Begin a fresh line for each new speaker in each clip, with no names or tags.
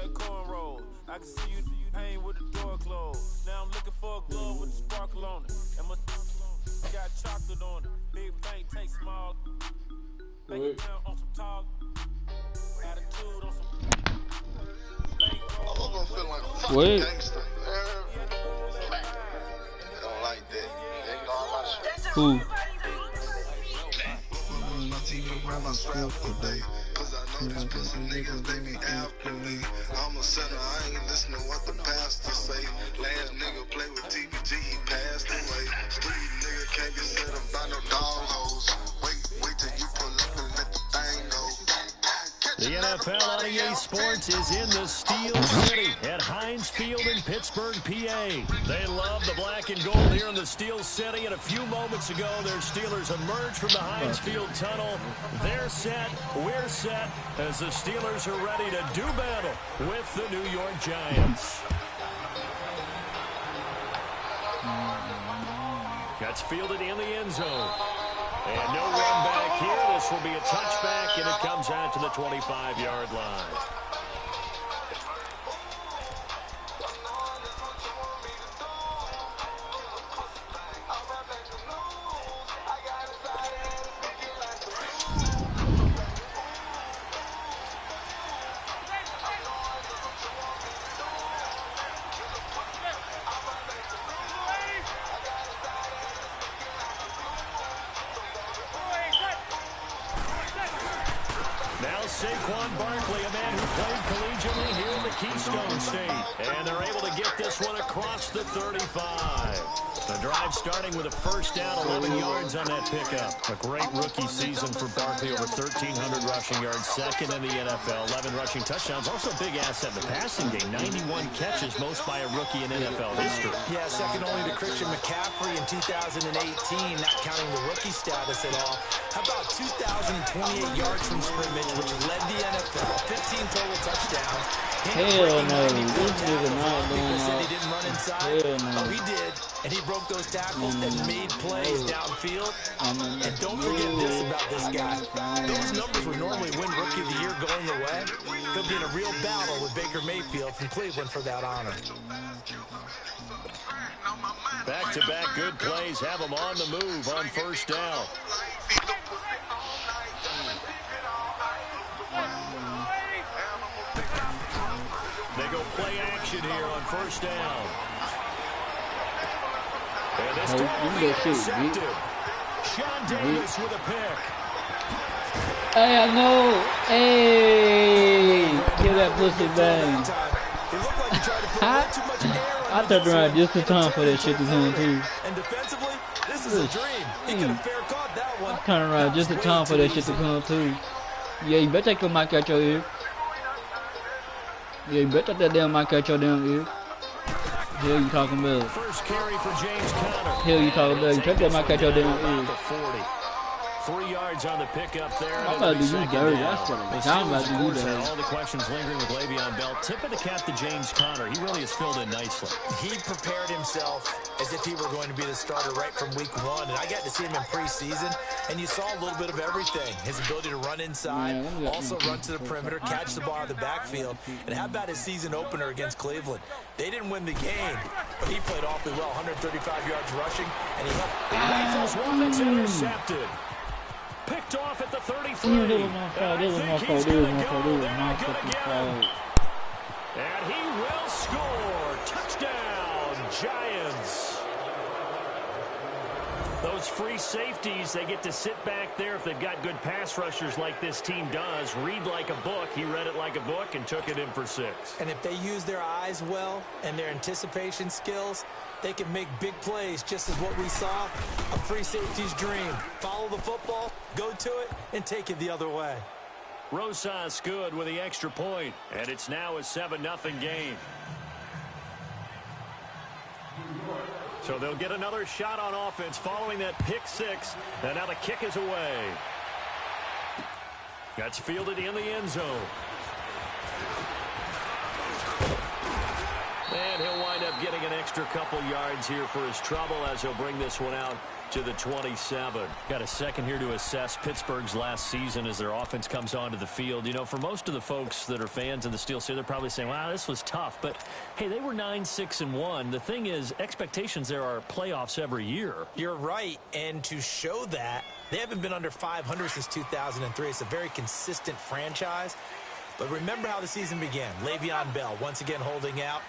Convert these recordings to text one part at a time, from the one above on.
like cornrows. I can see you pain with the door closed. Now I'm looking for a glove with a sparkle on it. And my got chocolate on it. Big bank take small. Bank account on some talk. Attitude on some.
I'm gonna feel like a fucking gangster. I don't like that. They know all my shit.
Who?
My team around my strap for day. Cause I know these pussy niggas, they be after me. I'm a sinner, I ain't listening what the pastor say. Last nigga play with TBG, he passed away. Street nigga can't be said about no dog hoes. Wait till you pull up and let the thing go.
The NFL on EA Sports is in the Steel City at Heinz Field in Pittsburgh, PA. They love the black and gold here in the Steel City, and a few moments ago, their Steelers emerged from the Heinz Field tunnel. They're set, we're set, as the Steelers are ready to do battle with the New York Giants. Gets fielded in the end zone. And no run back here. This will be a touchback, and it comes out to the 25-yard line. Saquon Barkley, a man who played collegiately here in the Keystone State. And they're able to get this one across the 35. The drive starting with a first down, 11 yards on that pickup. A great rookie season for Barkley, over 1,300 rushing yards, second in the NFL, 11 rushing touchdowns. Also a big asset in the passing game, 91 catches, most by a rookie in NFL history.
Yeah, second only to Christian McCaffrey in 2018, not counting the rookie status at all. How about 2,028 yards from scrimmage, which led the NFL, 15 total touchdowns.
Hell no, this nigga not doing
said he didn't run inside.
Hell no.
Oh, he did, and he broke those tackles and made plays downfield. And don't forget this about this guy. Those numbers would normally win Rookie of the Year going away. He'll be in a real battle with Baker Mayfield from Cleveland for that honor.
Back-to-back good plays have him on the move on first down. They go play action here on first down. And this time will be intercepted. Sean Davis with a pick.
Hey, I know. Hey, get that pussy bang. I turned around just in time for that shit to come too.
And defensively, this is a dream. He could have fair caught that one.
I turned around just in time for that shit to come too. Yeah, you better take the mic out your ear. Yeah, you better take that damn mic out your damn ear. Hell you talking about?
First carry for James Conner.
Hell you talking about? You take that mic out your damn ear.
3 yards on the pickup there.
I'm about to do dirty. That's what I'm about to do dirty.
All the questions lingering with Le'Veon Bell. Tip of the cap to James Conner. He really has filled in nicely.
He prepared himself as if he were going to be the starter right from week 1. And I got to see him in preseason, and you saw a little bit of everything. His ability to run inside, also run to the perimeter, catch the ball out of the backfield. And how about his season opener against Cleveland? They didn't win the game, but he played awfully well. 135 yards rushing, and he helped.
Rifles one that's intercepted. Picked off at the 33. And he will score. Touchdown, Giants. Those free safeties, they get to sit back there if they've got good pass rushers like this team does. Read like a book. He read it like a book and took it in for 6.
And if they use their eyes well and their anticipation skills, they can make big plays, just as what we saw, a free safety's dream. Follow the football, go to it, and take it the other way.
Rosas good with the extra point, and it's now a 7-0 game. So they'll get another shot on offense following that pick 6, and now the kick is away. That's fielded in the end zone. And he'll wind up getting an extra couple yards here for his trouble as he'll bring this one out to the 27. Got a second here to assess Pittsburgh's last season as their offense comes onto the field. You know, for most of the folks that are fans of the Steel City, they're probably saying, wow, this was tough. But, hey, they were 9-6-1. The thing is, expectations there are playoffs every year.
You're right. And to show that, they haven't been under 500 since 2003. It's a very consistent franchise. But remember how the season began. Le'Veon Bell once again holding out.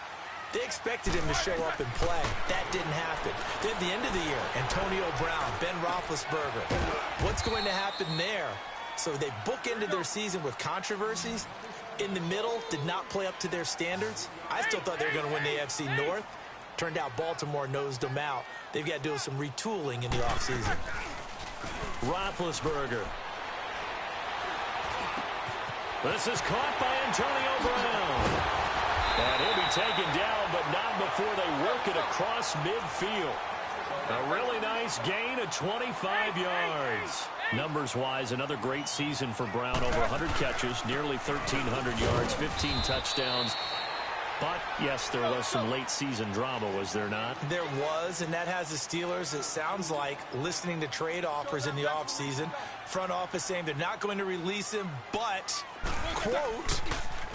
They expected him to show up and play. That didn't happen. Then at the end of the year, Antonio Brown, Ben Roethlisberger. What's going to happen there? So they bookended their season with controversies. In the middle, did not play up to their standards. I still thought they were going to win the AFC North. Turned out Baltimore nosed them out. They've got to do some retooling in the offseason.
Roethlisberger. This is caught by Antonio Brown. And he'll be taken down, but not before they work it across midfield. A really nice gain of 25 yards. Numbers-wise, another great season for Brown. Over 100 catches, nearly 1,300 yards, 15 touchdowns. But, yes, there was some late-season drama, was there not? There was, and that has the Steelers, it sounds like, listening to trade offers in the offseason. Front office saying they're not going to release him, but, quote,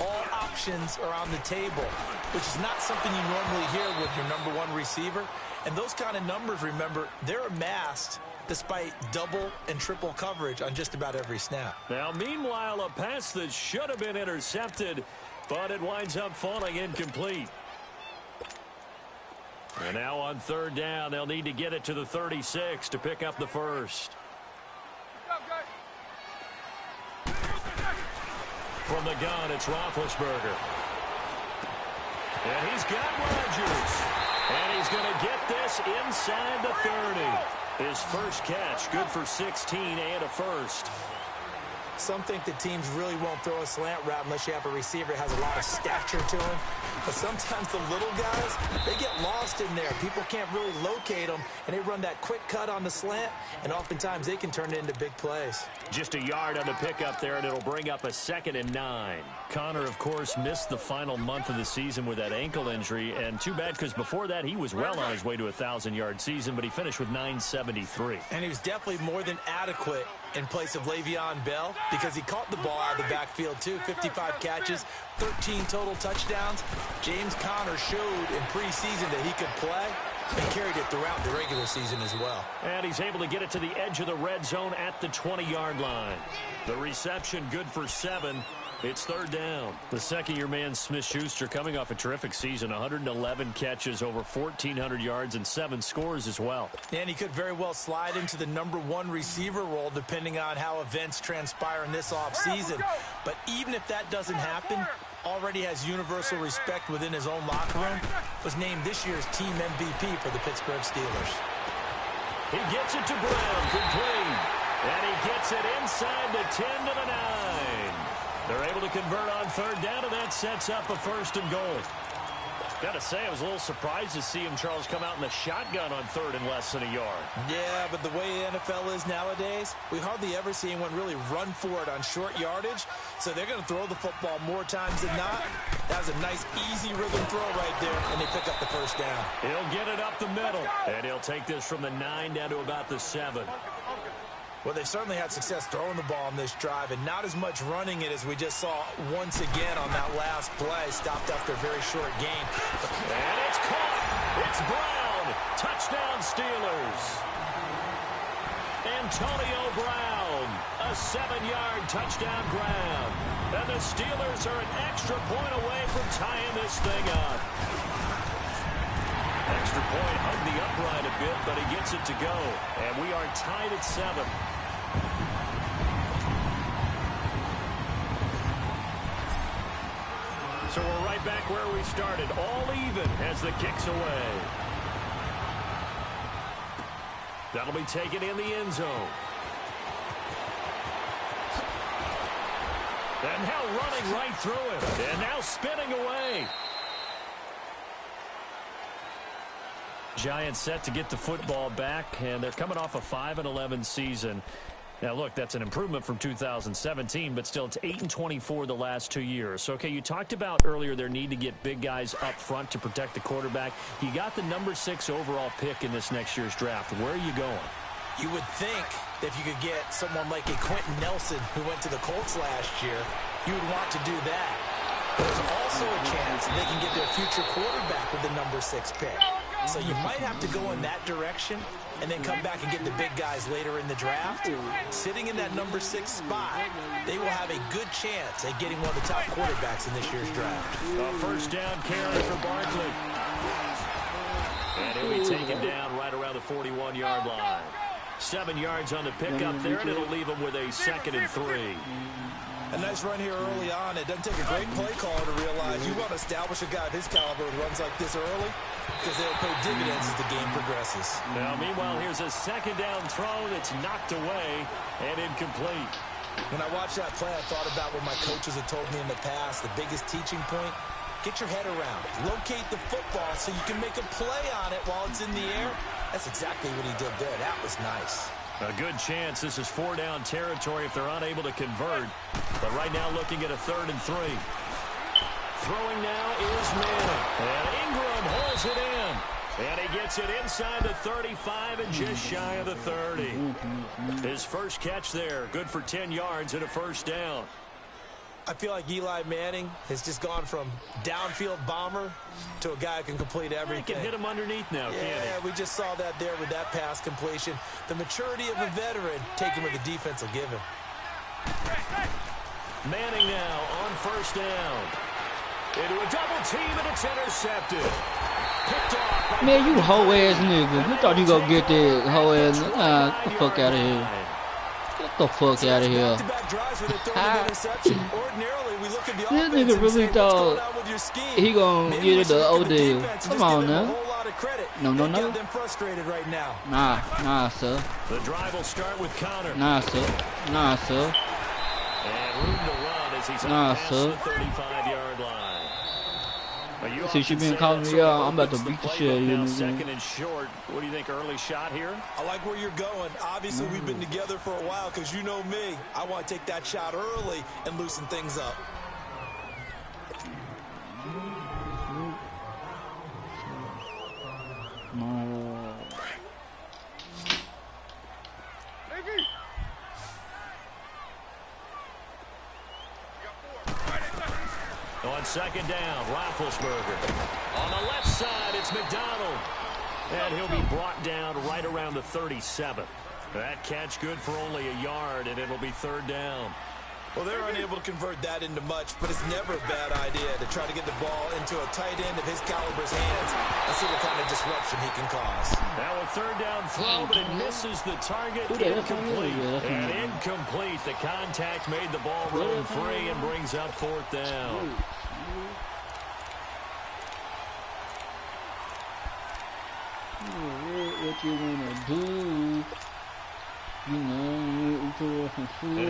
all options are on the table, which is not something you normally hear with your number one receiver. And those kind of numbers, remember, they're amassed despite double and triple coverage on just about every snap. Now, meanwhile, a pass that should have been intercepted, but it winds up falling incomplete. And now on third down, they'll need to get it to the 36 to pick up the first. From the gun, it's Roethlisberger. And he's got Rodgers. And he's going to get this inside the 30. His first catch, good for 16 and a first. Some think that teams really won't throw a slant route unless you have a receiver that has a lot of stature to him. But sometimes the little guys, they get lost in there. People can't really locate them, and they run that quick cut on the slant, and oftentimes they can turn it into big plays. Just a yard on the pickup there, and it'll bring up a 2nd and 9. Connor, of course, missed the final month of the season with that ankle injury, and too bad because before that he was well on his way to a 1,000-yard season, but he finished with 973. And he was definitely more than adequate in place of Le'Veon Bell because he caught the ball out of the backfield too. 55 catches, 13 total touchdowns. James Conner showed in preseason that he could play and carried it throughout the regular season as well. And he's able to get it to the edge of the red zone at the 20-yard line. The reception good for 7. It's third down. The second-year man, Smith-Schuster, coming off a terrific season. 111 catches, over 1,400 yards, and 7 scores as well. And he could very well slide into the number 1 receiver role depending on how events transpire in this offseason. But even if that doesn't happen, already has universal respect within his own locker room, was named this year's team MVP for the Pittsburgh Steelers. He gets it to Brown, complete. And he gets it inside the 10 to the 9. They're able to convert on third down, and that sets up a 1st and goal. Got to say, I was a little surprised to see him, Charles, come out in the shotgun on third and less than a yard. Yeah, but the way the NFL is nowadays, we hardly ever see anyone really run for it on short yardage. So they're going to throw the football more times than not. That was a nice, easy rhythm throw right there, and they pick up the 1st down. He'll get it up the middle, and he'll take this from the 9 down to about the 7. Well, they've certainly had success throwing the ball on this drive and not as much running it as we just saw once again on that last play. Stopped after a very short gain. And it's caught. It's Brown. Touchdown Steelers. Antonio Brown. A 7-yard touchdown grab. And the Steelers are an extra point away from tying this thing up. Extra point hung the upright a bit, but he gets it to go. And we are tied at 7. So we're right back where we started, all even as the kick's away. That'll be taken in the end zone. And now running right through it. And now spinning away. Giants set to get the football back, and they're coming off a 5-11 season. Now, look, that's an improvement from 2017, but still it's 8-24 the last 2 years. So, okay, you talked about earlier their need to get big guys up front to protect the quarterback. You got the number 6 overall pick in this next year's draft. Where are you going?
You would think that if you could get someone like a Quentin Nelson who went to the Colts last year, you would want to do that. There's also a chance they can get their future quarterback with the number 6 pick. So you might have to go in that direction and then come back and get the big guys later in the draft. Sitting in that number 6 spot, they will have a good chance at getting one of the top quarterbacks in this year's draft.
A first down carry for Barkley. And he'll be taken down right around the 41-yard line. 7 yards on the pickup there, and it'll leave him with a 2nd and 3.
A nice run here early on. It doesn't take a great play caller to realize you want to establish a guy of his caliber with runs like this early because they'll pay dividends as the game progresses.
Now, meanwhile, here's a 2nd down throw that's knocked away and incomplete.
When I watched that play, I thought about what my coaches had told me in the past. The biggest teaching point, get your head around. Locate the football so you can make a play on it while it's in the air. That's exactly what he did there. That was nice.
A good chance this is 4-down territory if they're unable to convert. But right now looking at a 3rd and 3. Throwing now is Manning. And Ingram holds it in. And he gets it inside the 35 and just shy of the 30. His first catch there, good for 10 yards and a first down.
I feel like Eli Manning has just gone from downfield bomber to a guy who can complete everything.
He can hit him underneath now, can't he?
Yeah, we just saw that there with that pass completion. The maturity of a veteran taken with the defense will give him.
Manning now on first down. Into a double team, and it's intercepted. Picked off by
Man, you hoe-ass nigga. You thought you gonna get that hoe-ass nigga. Get the fuck out of here. Get the fuck out of here. This nigga really thought he gonna get it the Odell. Come on now. No. Nah, sir.
The drive will start with Connor.
Nah, sir.
And room to run as he's on past the 35-yard line.
See, she been calling me out. I'm about to beat the shit out of you.
2nd and short. What do you think, early shot here?
I like where you're going. Obviously, we've been together for a while because you know me. I want to take that shot early and loosen things up.
On 2nd down, Roethlisberger. On the left side, it's McDonald. And he'll be brought down right around the 37. That catch good for only a yard, and it'll be 3rd down.
Well, they're unable to convert that into much, but it's never a bad idea to try to get the ball into a tight end of his caliber's hands and see what kind of disruption he can cause.
Now a 3rd down throw, but it misses the target. Incomplete. And incomplete. The contact made the ball roam free and brings up 4th down.
What you wanna do?
And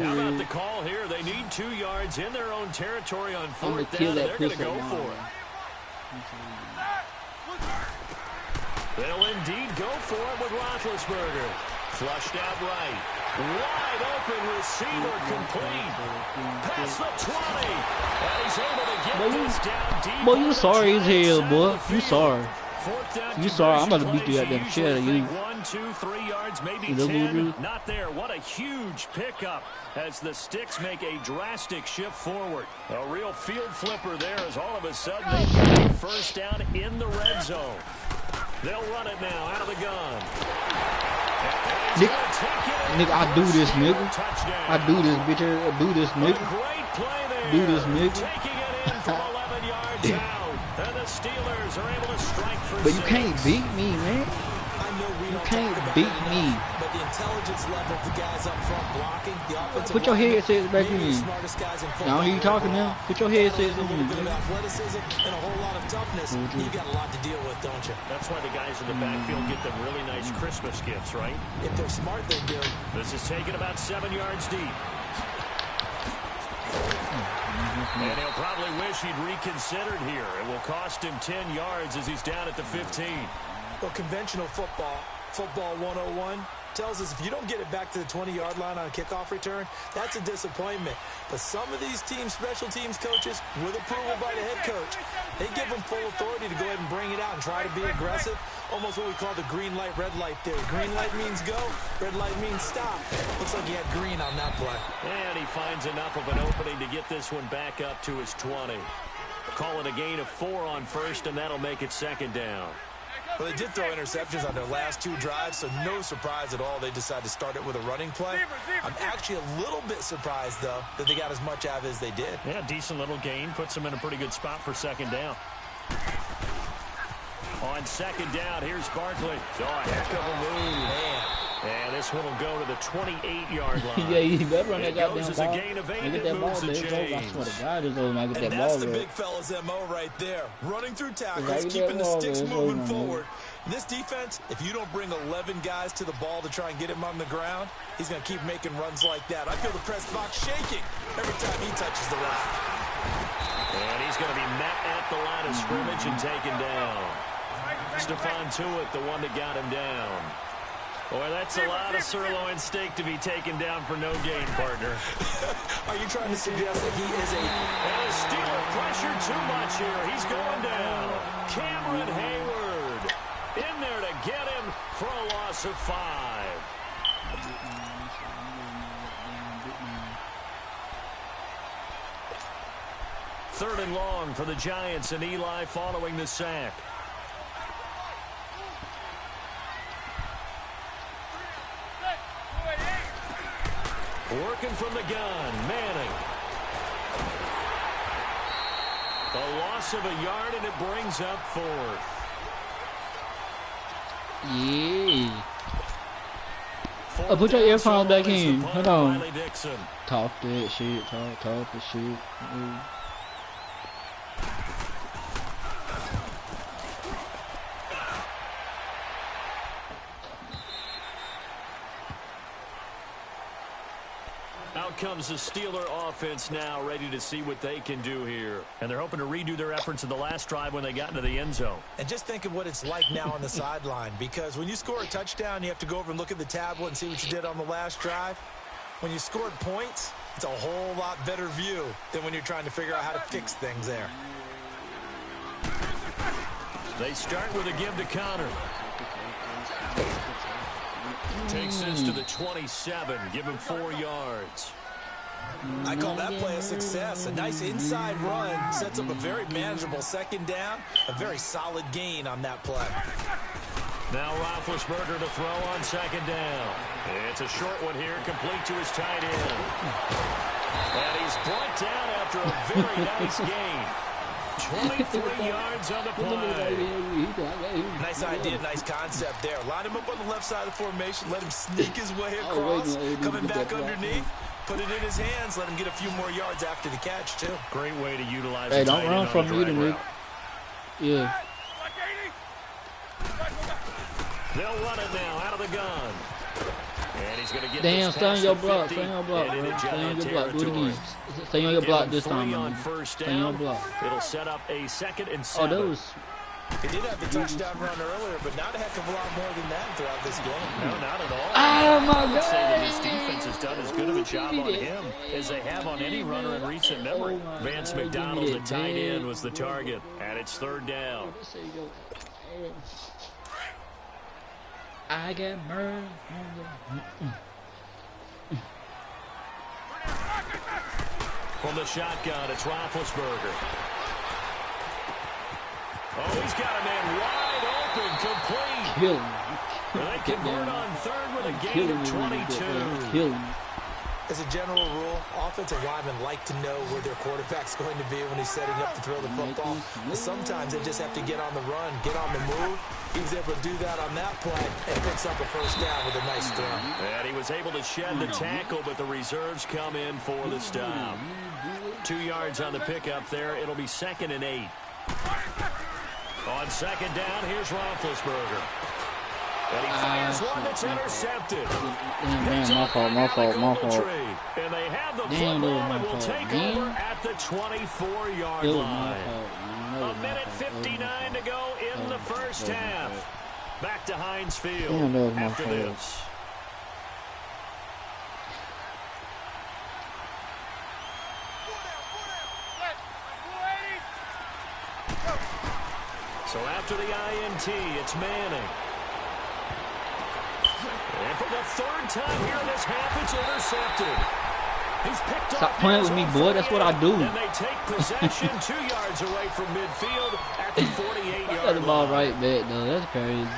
how about the call here? They need 2 yards in their own territory on 4th down, and they're going to go for it. They'll indeed go for it with Roethlisberger. Flushed out right. Wide open receiver complete. Past the 20. And he's able to get this down deep.
Boy, you sorry as hell, boy. You sorry. You sorry. I'm about to beat you out that shit out of you.
1, 2, 3 yards, maybe 10. Not there. What a huge pickup as the Sticks make a drastic shift forward. A real field flipper there as all of a sudden they get a first down in the red zone. They'll run it now out of the gun.
Nigga, I do this, nigga. I do this, bitch. I do this, nigga.
Great play there.
Do this, nigga.
Taking it in from 11 yards out. And the Steelers are able to strike for
But you
6.
can't beat me, man. You can't beat me.
But the intelligence level of the guys up front blocking, the offensive
Put your headsets back in.
smartest guys in football.
Now you talking now? Put your headsets in.
A little bit of athleticism and a whole lot of toughness. You got a lot to deal with, don't you?
That's why the guys in the backfield get them really nice Christmas gifts, right?
If they're smart, they do.
This is taken about 7 yards deep. And he'll probably wish he'd reconsidered here. It will cost him 10 yards as he's down at the 15.
Well, conventional football 101, tells us if you don't get it back to the 20-yard line on a kickoff return, that's a disappointment. But some of these special teams coaches, with approval by the head coach, they give them full authority to go ahead and bring it out and try to be aggressive. Almost what we call the green light, red light theory. Green light means go, red light means stop. Looks like he had green on that play.
And he finds enough of an opening to get this one back up to his 20. Call it a gain of 4 on first, and that'll make it second down.
Well, they did throw interceptions on their last 2 drives, so no surprise at all they decided to start it with a running play. I'm actually a little bit surprised, though, that they got as much out of it as they did.
Yeah, decent little gain. Puts them in a pretty good spot for second down. On second down, here's Barkley. Oh, a heck of a move.
Man.
And this one will go to the 28-yard line.
Yeah, you better run that
goddamn
ball.
As a gain of 8,
get that ball, man. I swear to God, it's over. I get that ball.
That's the big fella's MO right there. Running through tackles, keeping the sticks moving forward. This defense, if you don't bring 11 guys to the ball to try and get him on the ground, he's going to keep making runs like that. I feel the press box shaking every time he touches the rock.
And he's going to be met at the line of scrimmage and taken down. Stephon Tuitt, the one that got him down. Boy, that's a lot of sirloin steak to be taken down for no gain, partner.
Are you trying to suggest that he is a...
And the Steeler pressure too much here. He's going down. Cameron Hayward in there to get him for a loss of 5. Third and long for the Giants, and Eli following the sack. Working from the gun, Manning. A loss of a yard, and it brings up 4th.
Yeah. Oh, put your earphones back in. Hold on. Talk that shit. Talk the shit.
Out comes the Steeler offense now, ready to see what they can do here. And they're hoping to redo their efforts in the last drive when they got into the end zone.
And just think of what it's like now on the sideline, because when you score a touchdown, you have to go over and look at the tablet and see what you did on the last drive. When you scored points, it's a whole lot better view than when you're trying to figure out how to fix things there.
They start with a give to Connor. Takes this to the 27, give him 4 yards.
I call that play a success. A nice inside run sets up a very manageable second down. A very solid gain on that play.
Now Roethlisberger to throw on second down. It's a short one here, complete to his tight end. And he's brought down after a very nice gain. 23 yards on the play.
Nice idea, nice concept there. Line him up on the left side of the formation. Let him sneak his way across. Coming back underneath. Put it in his hands. Let him get a few more yards after the catch, too.
Great way to utilize
Hey, don't run from me to me. Yeah.
They'll run it now out of the gun. And he's going to get
damn,
this
stay on
past
your
the
block.
50,
Stay on your block, bro. Stay on your block. Do it again.
territory.
Stay on your block this
Give
time,
him 3
man.
on first
Stay on your
down.
block.
It'll set up a 2nd and 7.
Oh, that was...
He did have the touchdown run earlier, but not a heck of a lot more than that throughout this game.
No, not at all.
Oh, my
I would
God.
say that his defense has done as good of a job on him as they have on any runner in recent memory. Vance McDonald, the tight end, was the target, and it's 3rd down.
I got murdered.
From the shotgun, it's Roethlisberger. Oh, he's got a man wide open, complete.
Kill him.
And they convert on 3rd with a gain of 22.
Kill him.
As a general rule, offensive linemen like to know where their quarterback's going to be when he's setting up to throw the football. But sometimes they just have to get on the run, get on the move. He was able to do that on that play and picks up a first down with a nice throw.
And he was able to shed the tackle, but the reserves come in for the stop. 2 yards on the pickup there. It'll be 2nd and 8. On second down, here's Roethlisberger. And he fires one that's intercepted.
Damn, my fault.
And they have the football and will take over at the 24-yard line. A minute 59 to go in the first half. Back to Heinz Field after this. So after the INT, it's Manning. And for the third time here in this half, it's intercepted. He's picked
Stop
off
playing with me, boy. That's what I do.
And they take possession 2 yards away from midfield at the 48-yard line.
Got the ball right back, though. That's crazy.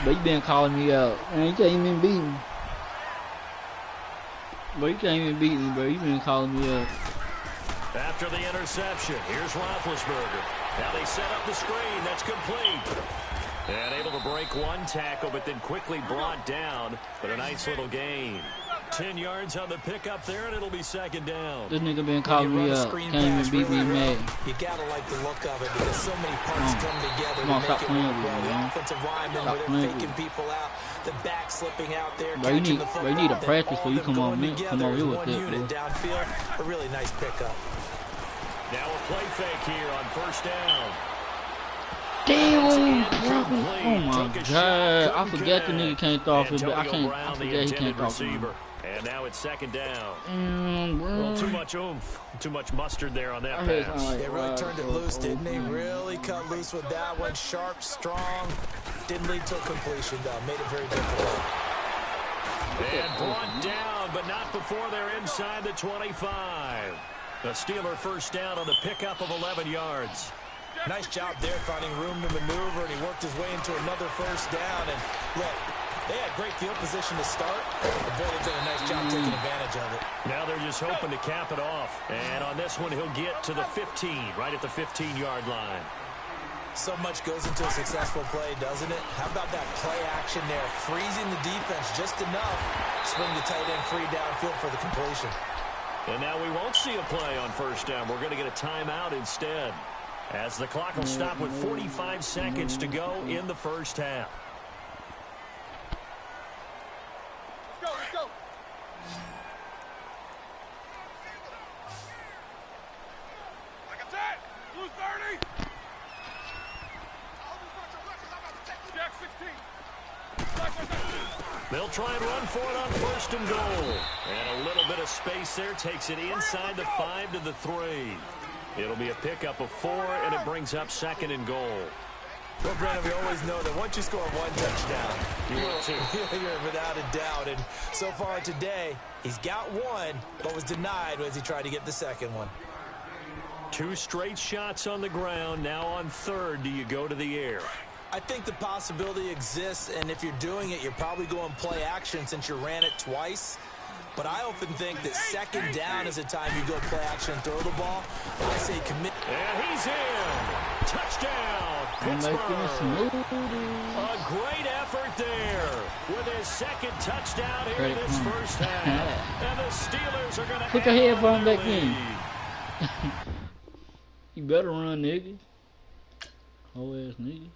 But you been calling me out. Man, you can't even beat me. Bro, you can't even beat me, bro. You been calling me out.
After the interception, here's Roethlisberger. Now they set up the screen. That's complete. And able to break one tackle, but then quickly brought down. But a nice little gain. 10 yards on the pickup there, and it'll be second down.
This nigga been calling me out. Can't even beat me, man.
You gotta like the look of it because so many parts come together to make it work well. The offensive linemen, where they're faking people out, the back slipping out there, catching the football.
You need a practice before you come on here with it, bro.
Downfield, a really nice pickup.
Now a play fake here on first down.
Damn, oh my God! I forgot the nigga can't throw off his back. I forget he can't throw off his back.
And now it's second down. Well, too much oomph, too much mustard there on that pass.
They really turned it loose, didn't they? Really cut loose with that one. Sharp, strong. Didn't lead to a completion, though. Made it very difficult.
And brought down, but not before they're inside the 25. The Steeler first down on the pickup of 11 yards.
Nice job there, finding room to maneuver, and he worked his way into another first down. And look, they had great field position to start. The boy did a nice job taking advantage of it.
Now they're just hoping to cap it off. And on this one, he'll get to the 15, right at the 15-yard line.
So much goes into a successful play, doesn't it? How about that play action there? Freezing the defense just enough. Swing the tight end free downfield for the completion.
And now we won't see a play on first down. We're going to get a timeout instead, as the clock will stop with 45 seconds to go in the first half.
Let's go. Like a 10, blue 30. Jack 16.
They'll try and run for it on first and goal. And a little bit of space there takes it inside the 5 to the 3. It'll be a pickup of 4, and it brings up second and goal.
Well, Brandon, we always know that once you score one touchdown,
you will too.
You're without a doubt. And so far today, he's got one, but was denied as he tried to get the second one.
2 straight shots on the ground. Now on third, do you go to the air?
I think the possibility exists, and if you're doing it, you're probably going play action since you ran it twice. But I often think that second down is a time you go play action and throw the ball. I say commit.
And he's in. Touchdown, Pittsburgh. A great effort there with his second touchdown here in this first half. And the Steelers are going to
put your headphone back in. You better run, nigga. Whole ass nigga.